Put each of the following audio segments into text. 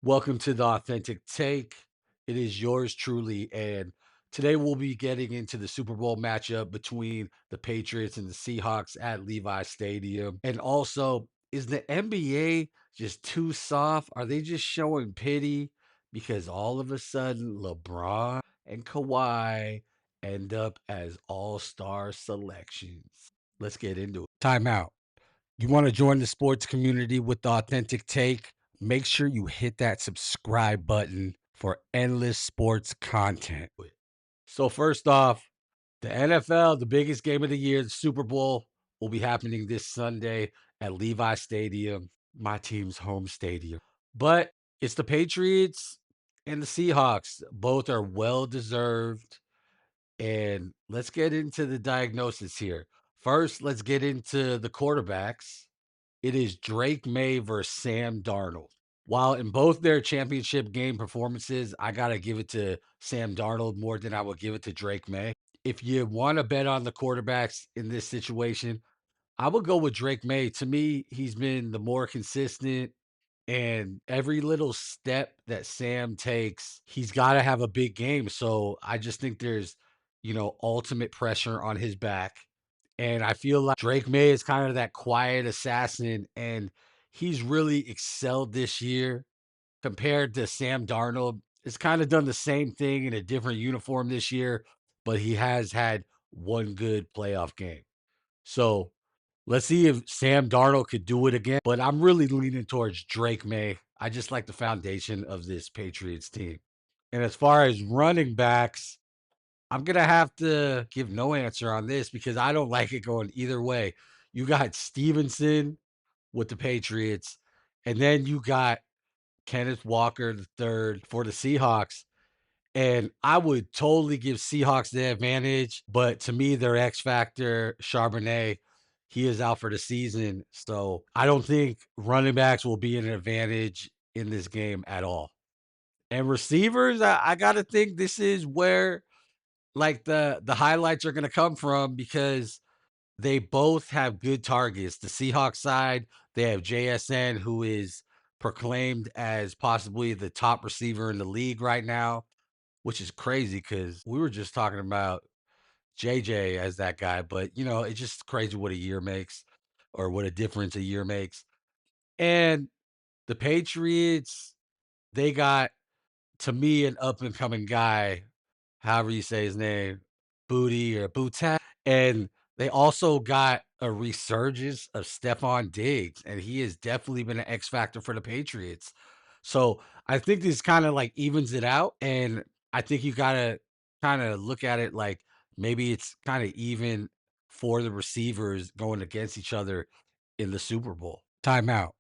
Welcome to the Authentic Take. It is yours truly. And today we'll be getting into the Super Bowl matchup between the Patriots and the Seahawks at Levi Stadium. And also, is the NBA just too soft? Are they just showing pity? Because all of a sudden, LeBron and Kawhi end up as all-star selections. Let's get into it. Timeout. You want to join the sports community with the Authentic Take? Make sure you hit that subscribe button for endless sports content. So, first off, the NFL, the biggest game of the year, the Super Bowl, will be happening this Sunday at Levi Stadium, my team's home stadium. But it's the Patriots and the Seahawks. Both are well deserved. And let's get into the diagnosis here. First, let's get into the quarterbacks. It is Drake Maye versus Sam Darnold. While in both their championship game performances, I got to give it to Sam Darnold more than I would give it to Drake Maye. If you want to bet on the quarterbacks in this situation, I would go with Drake Maye. To me, he's been the more consistent, and every little step that Sam takes, he's got to have a big game. So I just think there's, ultimate pressure on his back. And I feel like Drake May is kind of that quiet assassin, and he's really excelled this year compared to Sam Darnold. It's kind of done the same thing in a different uniform this year, but he has had one good playoff game. So let's see if Sam Darnold could do it again. But I'm really leaning towards Drake May. I just like the foundation of this Patriots team. And as far as running backs, I'm gonna have to give no answer on this because I don't like it going either way. You got Stevenson with the Patriots, and then you got Kenneth Walker the third for the Seahawks. And I would totally give Seahawks the advantage, but to me, their X factor, Charbonnet, he is out for the season. So I don't think running backs will be an advantage in this game at all. And receivers, I gotta think this is where like the highlights are gonna come from because they both have good targets. The Seahawks side, they have JSN, who is proclaimed as possibly the top receiver in the league right now, which is crazy because we were just talking about JJ as that guy, but it's just crazy what a year makes or what a difference a year makes. And the Patriots, they got to me an up and coming guy, however you say his name, Booty or Bootat. And they also got a resurgence of Stephon Diggs, and he has definitely been an X factor for the Patriots. So I think this kind of like evens it out. And I think you got to kind of look at it like maybe it's kind of even for the receivers going against each other in the Super Bowl. Timeout.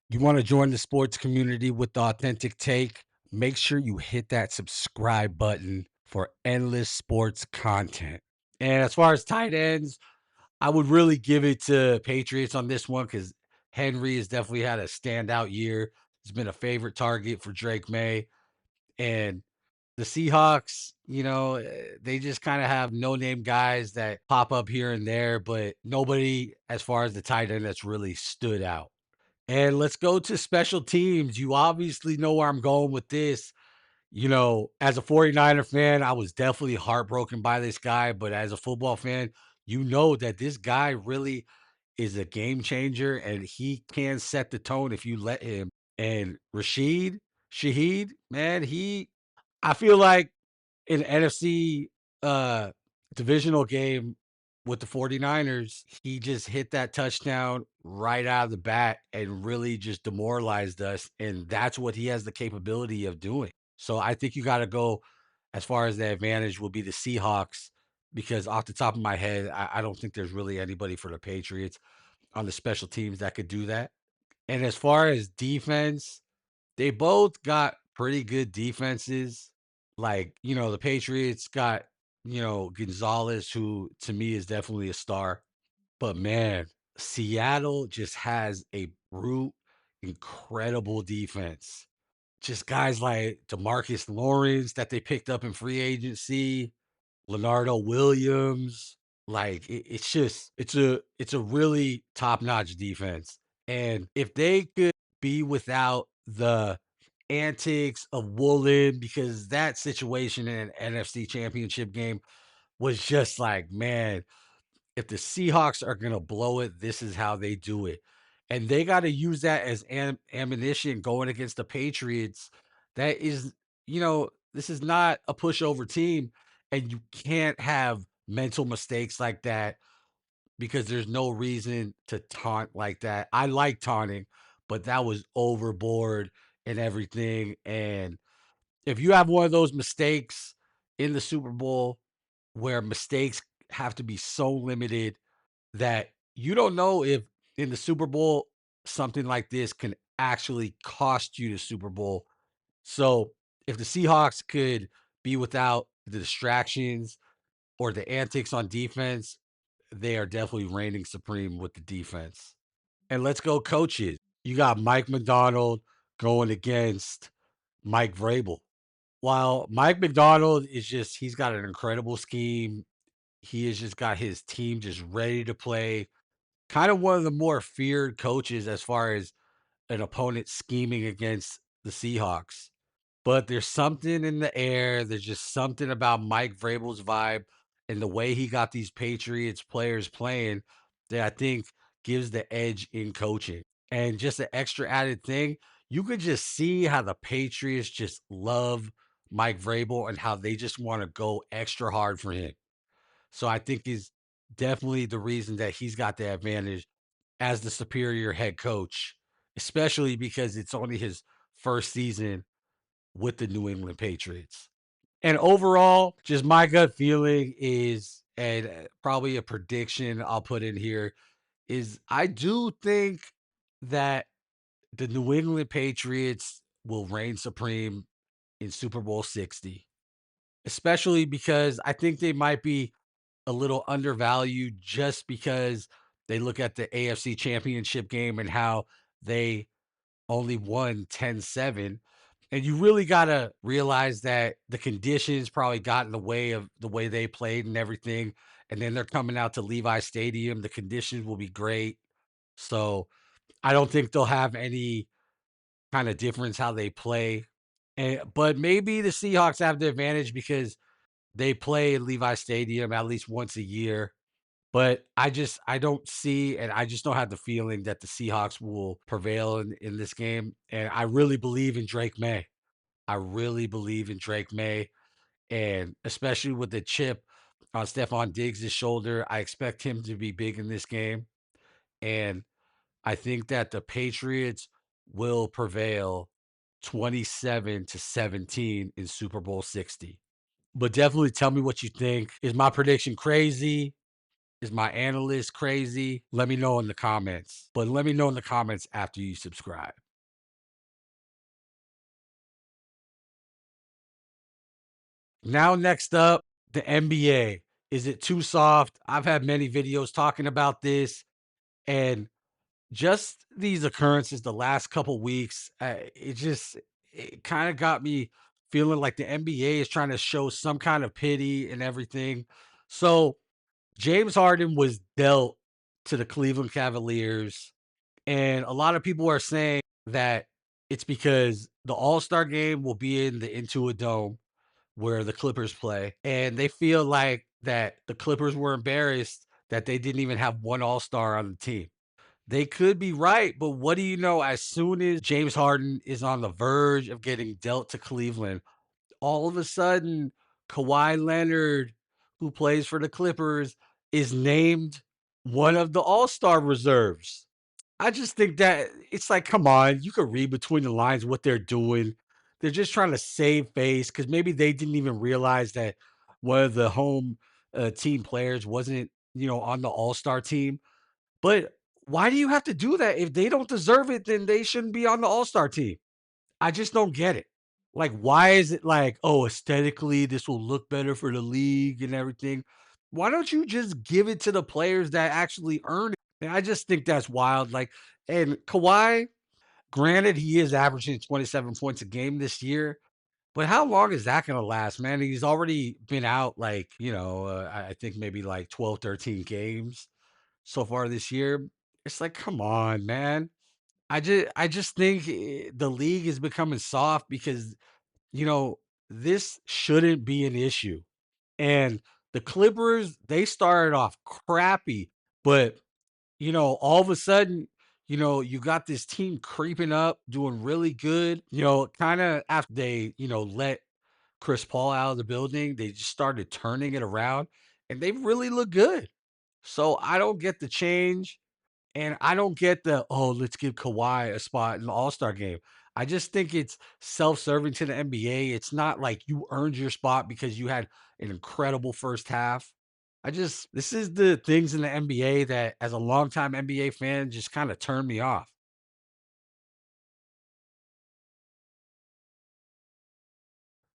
You want to join the sports community with the Authentic Take? Make sure you hit that subscribe button for endless sports content. And as far as tight ends, I would really give it to Patriots on this one because Henry has definitely had a standout year. He's been a favorite target for Drake May. And the Seahawks, they just kind of have no name guys that pop up here and there, but nobody as far as the tight end that's really stood out. And let's go to special teams. You obviously know where I'm going with this. As a 49er fan, I was definitely heartbroken by this guy, but as a football fan, you know that this guy really is a game changer and he can set the tone if you let him. And Shaheed, man, I feel like in NFC uh divisional game with the 49ers, he just hit that touchdown right out of the bat and really just demoralized us. And that's what he has the capability of doing. So I think you got to go as far as the advantage will be the Seahawks because off the top of my head, I don't think there's really anybody for the Patriots on the special teams that could do that. And as far as defense, they both got pretty good defenses. Like, the Patriots got, Gonzalez, who to me is definitely a star. But man, Seattle just has a brute, incredible defense. Just guys like Demarcus Lawrence that they picked up in free agency, Leonardo Williams. Like it's just it's a really top notch defense. And if they could be without the antics of Woolen because that situation in an NFC championship game was just like, man, if the Seahawks are gonna blow it, this is how they do it. And they gotta use that as ammunition going against the Patriots. That is, this is not a pushover team, and you can't have mental mistakes like that because there's no reason to taunt like that. I like taunting, but that was overboard and everything. And if you have one of those mistakes in the Super Bowl where mistakes have to be so limited that you don't know if in the Super Bowl something like this can actually cost you the Super Bowl. So if the Seahawks could be without the distractions or the antics on defense, they are definitely reigning supreme with the defense. And let's go coaches. You got Mike McDonald going against Mike Vrabel. While Mike McDonald is just, he's got an incredible scheme. He has just got his team just ready to play. Kind of one of the more feared coaches as far as an opponent scheming against the Seahawks. But there's something in the air. There's just something about Mike Vrabel's vibe and the way he got these Patriots players playing that I think gives the edge in coaching. And just an extra added thing, you could just see how the Patriots just love Mike Vrabel and how they just want to go extra hard for him. So I think is definitely the reason that he's got the advantage as the superior head coach, especially because it's only his first season with the New England Patriots. And overall, just my gut feeling is, and probably a prediction I'll put in here, is I do think that the New England Patriots will reign supreme in Super Bowl 60, especially because I think they might be a little undervalued just because they look at the AFC championship game and how they only won 10-7. And you really got to realize that the conditions probably got in the way of the way they played and everything. And then they're coming out to Levi Stadium. The conditions will be great. So I don't think they'll have any kind of difference how they play. But maybe the Seahawks have the advantage because they play at Levi Stadium at least once a year. But I don't see, and I just don't have the feeling that the Seahawks will prevail in this game. And I really believe in Drake Maye. I really believe in Drake Maye. And especially with the chip on Stephon Diggs' shoulder, I expect him to be big in this game. And I think that the Patriots will prevail 27-17 in Super Bowl 60. But definitely tell me what you think. Is my prediction crazy? Is my analyst crazy? Let me know in the comments. But let me know in the comments after you subscribe. Now, next up, the NBA. Is it too soft? I've had many videos talking about this, and just these occurrences the last couple weeks, it kind of got me feeling like the NBA is trying to show some kind of pity and everything. So James Harden was dealt to the Cleveland Cavaliers, and a lot of people are saying that it's because the All-Star game will be in the Intuit Dome where the Clippers play, and they feel like that the Clippers were embarrassed that they didn't even have one All-Star on the team. They could be right, but what do you know? As soon as James Harden is on the verge of getting dealt to Cleveland, all of a sudden, Kawhi Leonard, who plays for the Clippers, is named one of the All-Star reserves. I just think that it's like, come on, you could read between the lines what they're doing. They're just trying to save face because maybe they didn't even realize that one of the home team players wasn't, on the All-Star team. But why do you have to do that? If they don't deserve it, then they shouldn't be on the All-Star team. I just don't get it. Like, why is it like, oh, aesthetically, this will look better for the league and everything? Why don't you just give it to the players that actually earn it? And I just think that's wild. Like, and Kawhi, granted, he is averaging 27 points a game this year, but how long is that going to last, man? He's already been out like, I think maybe like 12, 13 games so far this year. It's like, come on, man. I just think the league is becoming soft because you know this shouldn't be an issue. And the Clippers, they started off crappy, but all of a sudden, you got this team creeping up, doing really good. Kind of after they, let Chris Paul out of the building, they just started turning it around and they really look good. So I don't get the change. And I don't get the, "Oh, let's give Kawhi a spot in the All-Star game." I just think it's self-serving to the NBA. It's not like you earned your spot because you had an incredible first half. This is the things in the NBA that as a longtime NBA fan just kinda turn me off.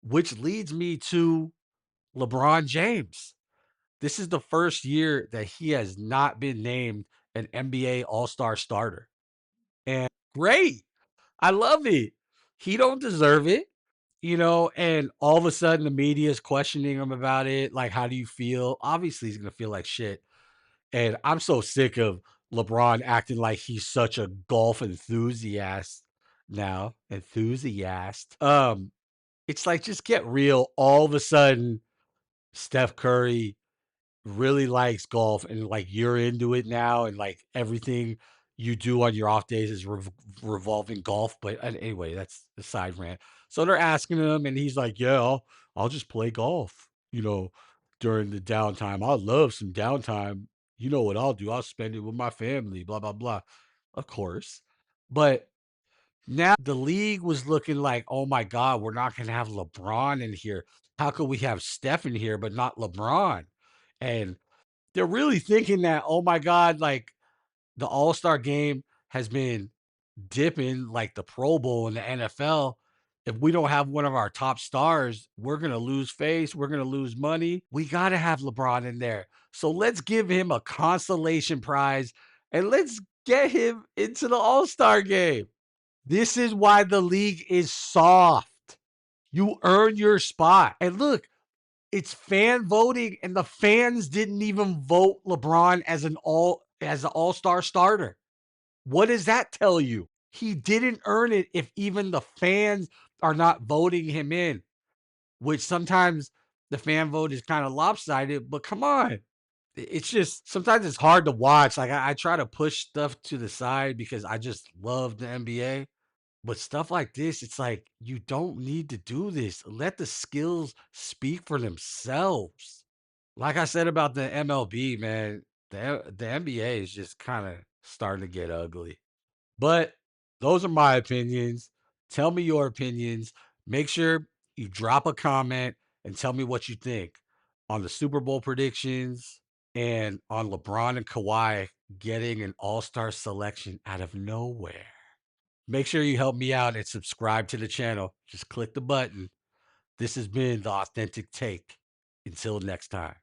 Which leads me to LeBron James. This is the first year that he has not been named an NBA All-Star starter. And great. I love it. He don't deserve it, and all of a sudden the media is questioning him about it. Like, how do you feel? Obviously, he's gonna feel like shit. And I'm so sick of LeBron acting like he's such a golf enthusiast now. Enthusiast. It's like just get real. All of a sudden, Steph Curry really likes golf and like you're into it now and like everything you do on your off days is revolving golf. But anyway, that's the side rant. So they're asking him and he's like, yeah, I'll just play golf, during the downtime. I love some downtime. You know what I'll do? I'll spend it with my family, blah, blah, blah. Of course. But now the league was looking like, oh my God, we're not going to have LeBron in here. How could we have Steph in here, but not LeBron? And they're really thinking that, oh my God, like the All-Star game has been dipping like the Pro Bowl in the NFL. If we don't have one of our top stars, we're going to lose face. We're going to lose money. We got to have LeBron in there. So let's give him a consolation prize and let's get him into the All-Star game. This is why the league is soft. You earn your spot. And look, it's fan voting, and the fans didn't even vote LeBron as an all-star starter. What does that tell you? He didn't earn it if even the fans are not voting him in, which sometimes the fan vote is kind of lopsided, but come on. It's just sometimes it's hard to watch. Like I try to push stuff to the side because I just love the NBA. But stuff like this, it's like you don't need to do this. Let the skills speak for themselves. Like I said about the MLB, man, the NBA is just kind of starting to get ugly. But those are my opinions. Tell me your opinions. Make sure you drop a comment and tell me what you think on the Super Bowl predictions and on LeBron and Kawhi getting an all-star selection out of nowhere. Make sure you help me out and subscribe to the channel. Just click the button. This has been the Authentic Take. Until next time.